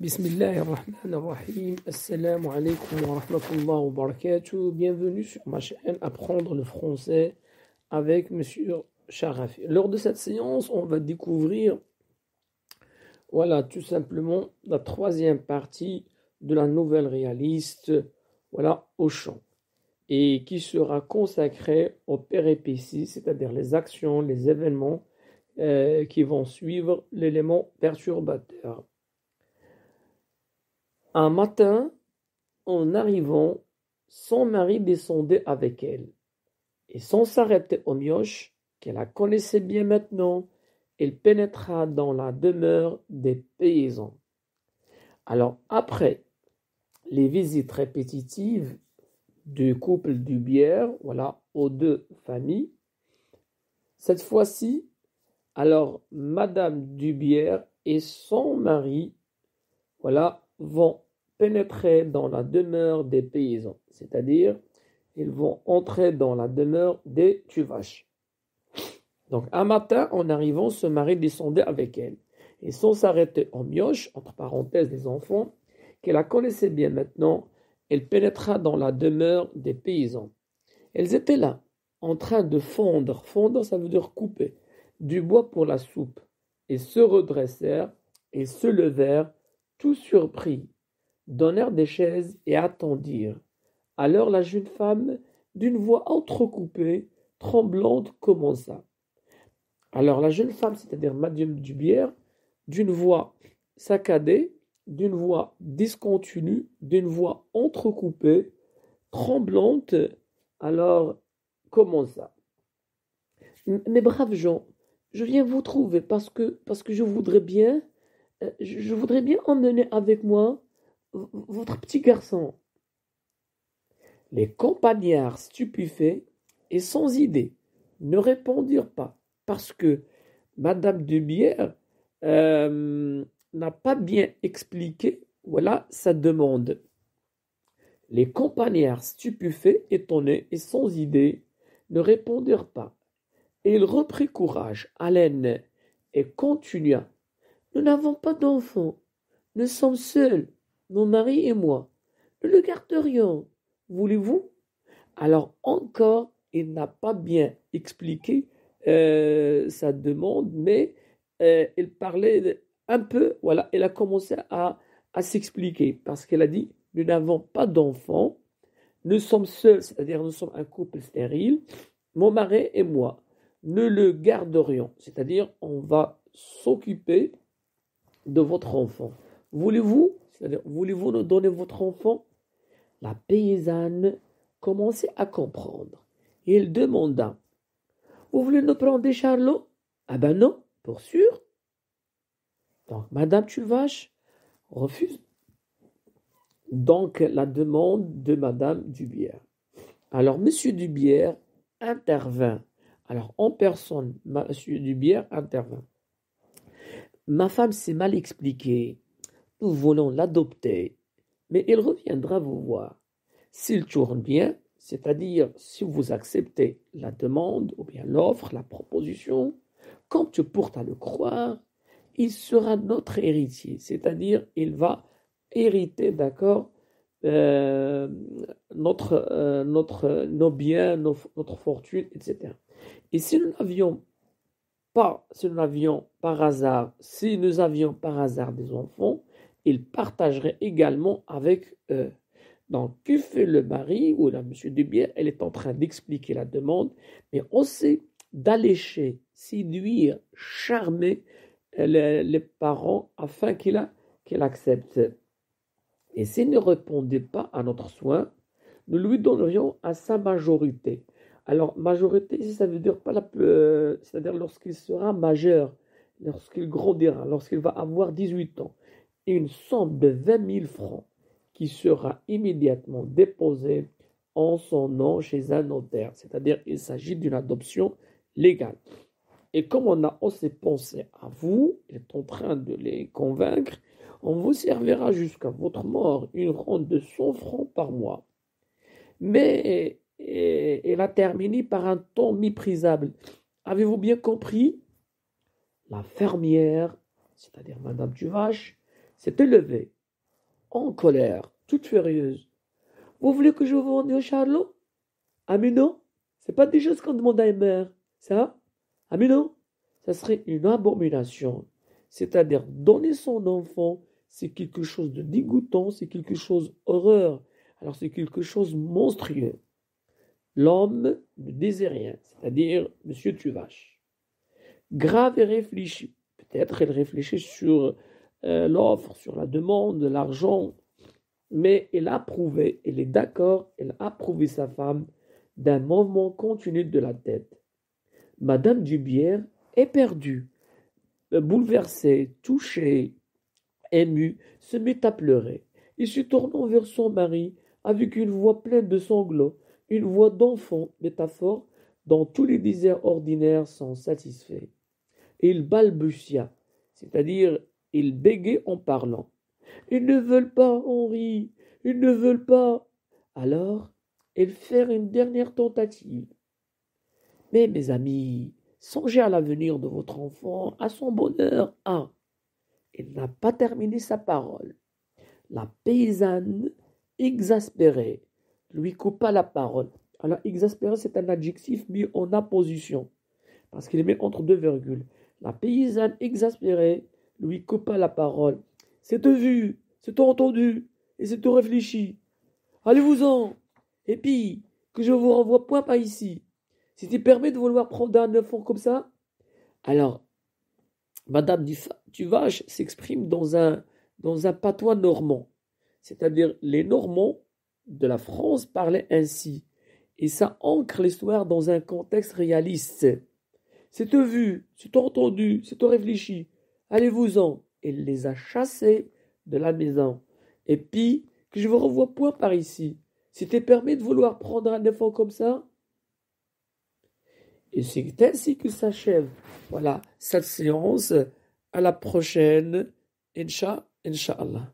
Bismillahirrahmanirrahim. Assalamu alaikum wa rahmatullahi wa barakatuh. Bienvenue sur ma chaîne Apprendre le français avec Monsieur Sharafi. Lors de cette séance, on va découvrir, tout simplement, la troisième partie de la nouvelle réaliste, Auchan, et qui sera consacrée aux péripéties, c'est-à-dire les actions, les événements qui vont suivre l'élément perturbateur. Un matin, en arrivant, son mari descendait avec elle. Et sans s'arrêter aux mioches, qu'elle la connaissait bien maintenant, elle pénétra dans la demeure des paysans. Alors, après les visites répétitives du couple Dubière, aux deux familles, cette fois-ci, alors Madame Dubière et son mari, vont pénétrer dans la demeure des paysans, c'est-à-dire ils vont entrer dans la demeure des Tuvaches. Donc un matin, en arrivant, ce mari descendait avec elle, et sans s'arrêter en mioche, entre parenthèses les enfants, qu'elle la connaissait bien maintenant, elle pénétra dans la demeure des paysans. Elles étaient là, en train de fondre, ça veut dire couper, du bois pour la soupe, et se redressèrent et se levèrent, tout surpris, donnèrent des chaises et attendirent. Alors la jeune femme, d'une voix entrecoupée, tremblante, commença. Alors la jeune femme, c'est-à-dire Madame Dubière, d'une voix saccadée, d'une voix discontinue, d'une voix entrecoupée, tremblante, alors commença. Mes braves gens, je viens vous trouver parce que je voudrais bien emmener avec moi votre petit garçon. Les campagnards stupéfaits et sans idée ne répondirent pas parce que Madame Dubière n'a pas bien expliqué sa demande. Les campagnards stupéfaits, étonnés et sans idée ne répondirent pas. Et il reprit courage, haleine, et continua. Nous n'avons pas d'enfants. Nous sommes seuls, mon mari et moi. Nous le garderions. Voulez-vous? Alors encore, il n'a pas bien expliqué sa demande, mais il parlait un peu, il a commencé à s'expliquer, parce qu'elle a dit, nous n'avons pas d'enfants, nous sommes seuls, c'est-à-dire nous sommes un couple stérile, mon mari et moi, nous le garderions, c'est-à-dire on va s'occuper de votre enfant. Voulez-vous nous donner votre enfant? La paysanne commençait à comprendre. Et elle demanda, vous voulez nous prendre des charlots? Ah ben non, pour sûr. Donc Madame Tuvache refuse donc la demande de Madame Dubière. Alors Monsieur Dubière intervint. Alors en personne, Monsieur Dubière intervint. Ma femme s'est mal expliquée. Nous voulons l'adopter, mais il reviendra vous voir. S'il tourne bien, c'est-à-dire si vous acceptez la demande ou bien l'offre, la proposition, comme tu portes à le croire, il sera notre héritier, c'est-à-dire il va hériter, nos biens, notre fortune, etc. Et si nous avions par hasard des enfants, il partagerait également avec eux. Donc, que fait le mari ou la monsieur Dubière? Elle est en train d'expliquer la demande, mais on sait d'allécher, séduire, charmer les parents afin qu'il accepte. Et s'il ne répondait pas à notre soin, nous lui donnerions à sa majorité. Alors, majorité, ici, ça veut dire c'est-à-dire lorsqu'il sera majeur, lorsqu'il grandira, lorsqu'il va avoir 18 ans, une somme de 20 000 francs qui sera immédiatement déposée en son nom chez un notaire. C'est-à-dire il s'agit d'une adoption légale. Et comme on a aussi pensé à vous, il est en train de les convaincre, on vous servira jusqu'à votre mort une rente de 100 francs par mois. Mais elle a terminé par un ton méprisable. Avez-vous bien compris? La fermière, c'est-à-dire Madame Tuvache, s'était levée, en colère, toute furieuse. Vous voulez que je vous vende au charlot? Ah mais non, c'est pas des choses qu'on demande à une mère, ça? Ah mais non, ça serait une abomination. C'est-à-dire donner son enfant, c'est quelque chose de dégoûtant, c'est quelque chose horreur. Alors c'est quelque chose monstrueux. L'homme ne disait rien, c'est-à-dire Monsieur Tuvache. Grave et réfléchi. Peut-être elle réfléchit sur l'offre, sur la demande, l'argent, mais elle a approuvé, elle est d'accord, elle a approuvé sa femme d'un mouvement continu de la tête. Madame Dubière est perdue, bouleversée, touchée, émue, se mit à pleurer et se tournant vers son mari avec une voix pleine de sanglots, une voix d'enfant, métaphore dont tous les désirs ordinaires sont satisfaits. Et il balbutia, c'est-à-dire il bégait en parlant. Ils ne veulent pas, Henri, ils ne veulent pas. Alors, ils firent une dernière tentative. Mais mes amis, songez à l'avenir de votre enfant, à son bonheur. Ah, il n'a pas terminé sa parole. La paysanne, exaspérée, lui coupa la parole. Alors, exaspérée, c'est un adjectif mis en apposition, parce qu'il est mis entre deux virgules. La paysanne, exaspérée, lui coupa la parole. C'est vu, c'est entendu, et c'est réfléchi. Allez-vous-en, et puis, que je vous renvoie point par ici. Si tu permets de vouloir prendre un enfant comme ça, alors, Madame Tuvache s'exprime dans un patois normand. C'est-à-dire, les Normands de la France parlaient ainsi. Et ça ancre l'histoire dans un contexte réaliste. C'est vu, c'est entendu, c'est réfléchi. Allez-vous-en. Il les a chassés de la maison. Et puis, que je vous revoie point par ici. Si t'es permis de vouloir prendre un enfant comme ça. Et c'est ainsi que s'achève. Voilà, cette séance. À la prochaine. Inch'Allah.